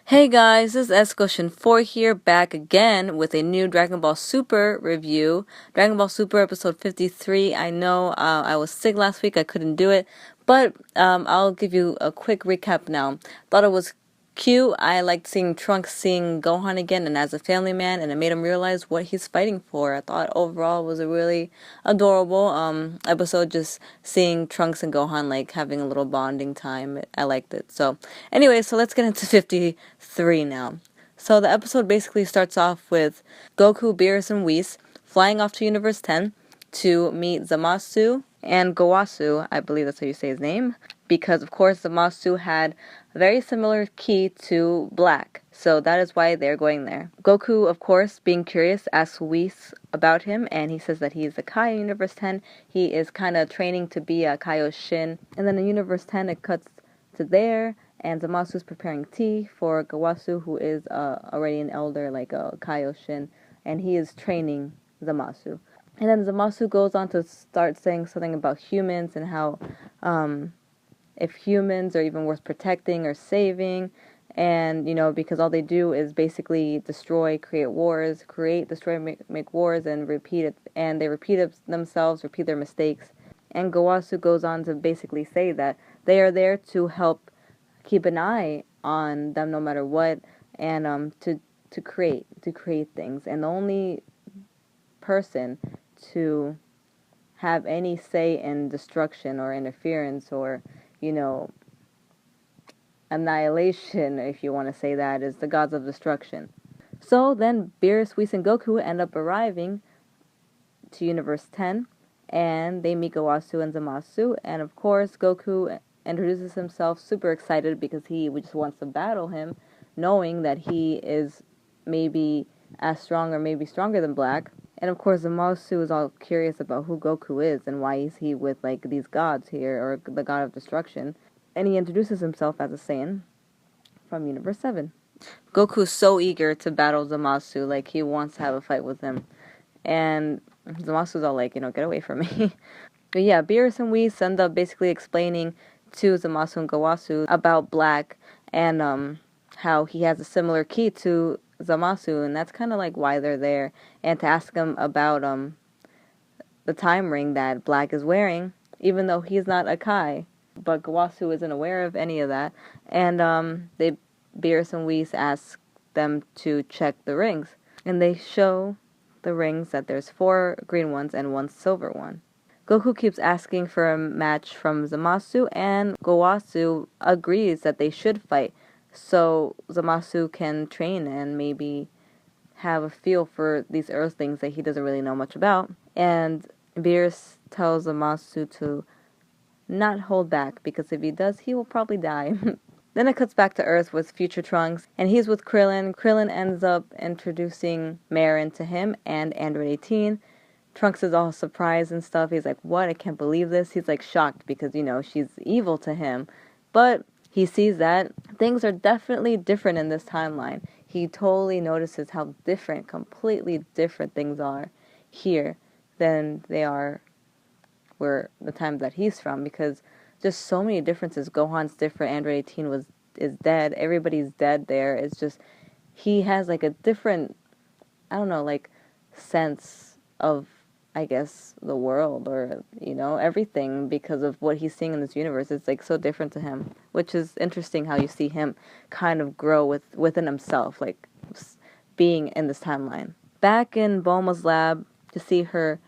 Hey guys, this is Escoshin4 here, back again with a new Dragon Ball Super review. Dragon Ball Super episode 53. I know I was sick last week, I couldn't do it, but I'll give you a quick recap now. Thought it was cute. I liked seeing Trunks seeing Gohan again and as a family man, and it made him realize what he's fighting for. I thought overall it was a really adorable episode, just seeing Trunks and Gohan like having a little bonding time. I liked it. So anyway, so let's get into 53 now. So the episode basically starts off with Goku, Beerus, and Whis flying off to Universe 10 to meet Zamasu and Gowasu, I believe that's how you say his name, because of course Zamasu had a very similar key to Black, so that is why they're going there. Goku, of course, being curious, asks Whis about him, and he says that he is a Kai in Universe 10. He is kind of training to be a Kaioshin, and then in Universe 10 it cuts to there, and Zamasu's preparing tea for Gowasu, who is already an elder, like a Kaioshin, and he is training Zamasu. And then Zamasu goes on to start saying something about humans and how if humans are even worth protecting or saving, and because all they do is basically destroy, create wars, create, destroy, make wars, and repeat it, and they repeat it themselves, repeat their mistakes. And Gowasu goes on to basically say that they are there to help keep an eye on them no matter what, and to create things, and the only person to have any say in destruction or interference or, you know, annihilation, if you want to say that, is the gods of destruction. So then Beerus, Whis, and Goku end up arriving to Universe 10, and they meet Gowasu and Zamasu, and of course Goku introduces himself super excited because he just wants to battle him, knowing that he is maybe as strong or maybe stronger than Black. And of course Zamasu is all curious about who Goku is and why is he with like these gods here, or the god of destruction. And he introduces himself as a Saiyan from Universe 7. Goku's so eager to battle Zamasu, like he wants to have a fight with him. And Zamasu's all like, get away from me. But yeah, Beerus and Whis end up basically explaining to Zamasu and Gowasu about Black, and how he has a similar key to Zamasu, and that's kind of like why they're there, and to ask him about the time ring that Black is wearing, even though he's not a Kai. But Gowasu isn't aware of any of that, and Beerus and Whis ask them to check the rings, and they show the rings that there's 4 green ones and 1 silver one. Goku keeps asking for a match from Zamasu, and Gowasu agrees that they should fight, so Zamasu can train and maybe have a feel for these Earthlings that he doesn't really know much about. And Beerus tells Zamasu to not hold back, because if he does, he will probably die. Then it cuts back to Earth with future Trunks, and he's with Krillin. Krillin ends up introducing Marin to him and Android 18. Trunks is all surprised and stuff. He's like, what? I can't believe this. He's like shocked because, she's evil to him. But he sees that things are definitely different in this timeline. He totally notices how different, completely different things are here than they are where the time that he's from, because just so many differences. Gohan's different. Android 18 is dead. Everybody's dead there. It's just he has like a different, I don't know, like sense of, I guess, the world, or everything, because of what he's seeing in this universe. It's like so different to him, which is interesting how you see him kind of grow within himself, like being in this timeline. Back in Bulma's lab to see her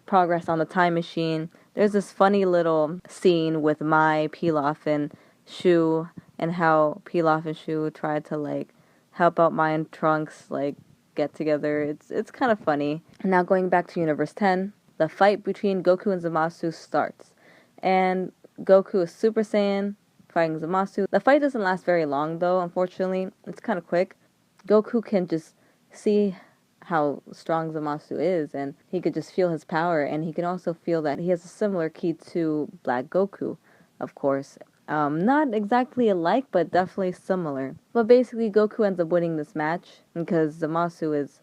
progress on the time machine, there's this funny little scene with Mai, Pilaf, and Shu, and how Pilaf and Shu tried to like help out Mai and Trunks like get together. It's kind of funny. Now going back to Universe 10, the fight between Goku and Zamasu starts, and Goku is Super Saiyan fighting Zamasu. The fight doesn't last very long though, unfortunately. It's kind of quick. Goku can just see how strong Zamasu is, and he could just feel his power, and he can also feel that he has a similar key to Black Goku, of course. Not exactly alike, but definitely similar. But basically, Goku ends up winning this match because Zamasu is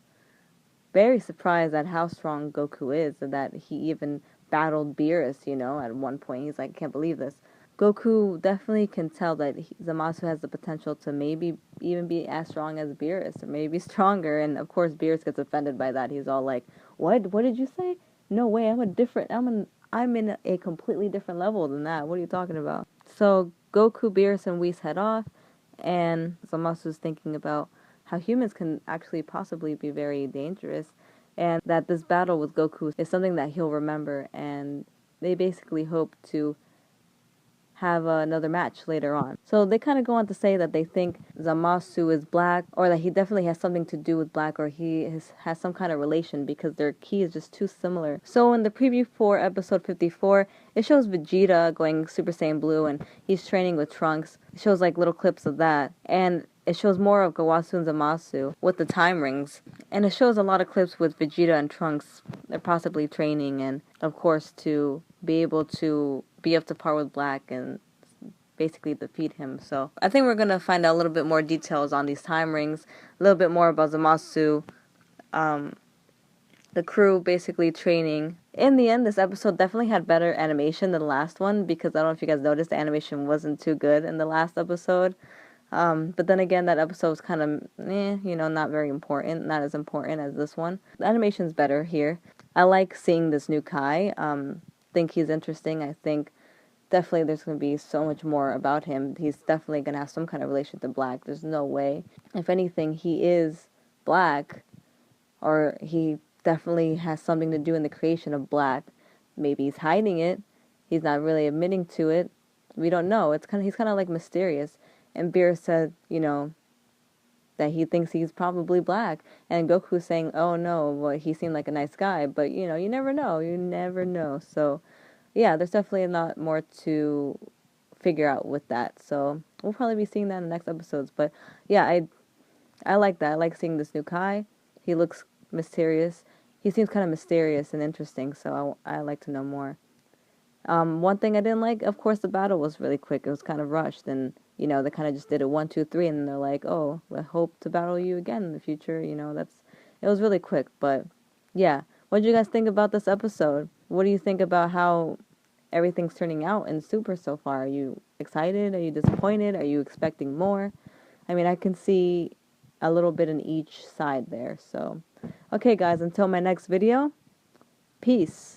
very surprised at how strong Goku is, and that he even battled Beerus, at one point. He's like, I can't believe this. Goku definitely can tell that Zamasu has the potential to maybe even be as strong as Beerus, or maybe stronger. And of course, Beerus gets offended by that. He's all like, "What? What did you say? No way! I'm in a completely different level than that. What are you talking about?" So Goku, Beerus, and Whis head off, and Zamasu's thinking about how humans can actually possibly be very dangerous, and that this battle with Goku is something that he'll remember. And they basically hope to have another match later on. So they kind of go on to say that they think Zamasu is black, or that he definitely has something to do with black, or has some kind of relation, because their ki is just too similar. So in the preview for episode 54, it shows Vegeta going Super Saiyan Blue, and he's training with Trunks. It shows like little clips of that, and it shows more of Gowasu and Zamasu with the time rings. And it shows a lot of clips with Vegeta and Trunks. They're possibly training, and of course to be able to be up to par with Black and basically defeat him. So I think we're going to find out a little bit more details on these time rings, a little bit more about Zamasu, the crew basically training. In the end, this episode definitely had better animation than the last one, because I don't know if you guys noticed, the animation wasn't too good in the last episode. But then again, that episode was kind of, not very important, not as important as this one. The animation's better here. I like seeing this new Kai. Think he's interesting. I think definitely there's going to be so much more about him. He's definitely going to have some kind of relation to Black. There's no way. If anything, he is Black, or he definitely has something to do in the creation of Black. Maybe he's hiding it. He's not really admitting to it. We don't know. He's kind of like mysterious. And Beerus said, that he thinks he's probably Black. And Goku's saying, oh no, well, he seemed like a nice guy. But, you never know. You never know. So, yeah, there's definitely a lot more to figure out with that. So, we'll probably be seeing that in the next episodes. But, yeah, I like that. I like seeing this new Kai. He looks mysterious. He seems kind of mysterious and interesting. So, I like to know more. One thing I didn't like, of course, the battle was really quick. It was kind of rushed, and they kind of just did it 1, 2, 3, and then they're like, "Oh, I hope to battle you again in the future." It was really quick. But yeah, what do you guys think about this episode? What do you think about how everything's turning out in Super so far? Are you excited? Are you disappointed? Are you expecting more? I mean, I can see a little bit in each side there. So, okay, guys, until my next video, peace.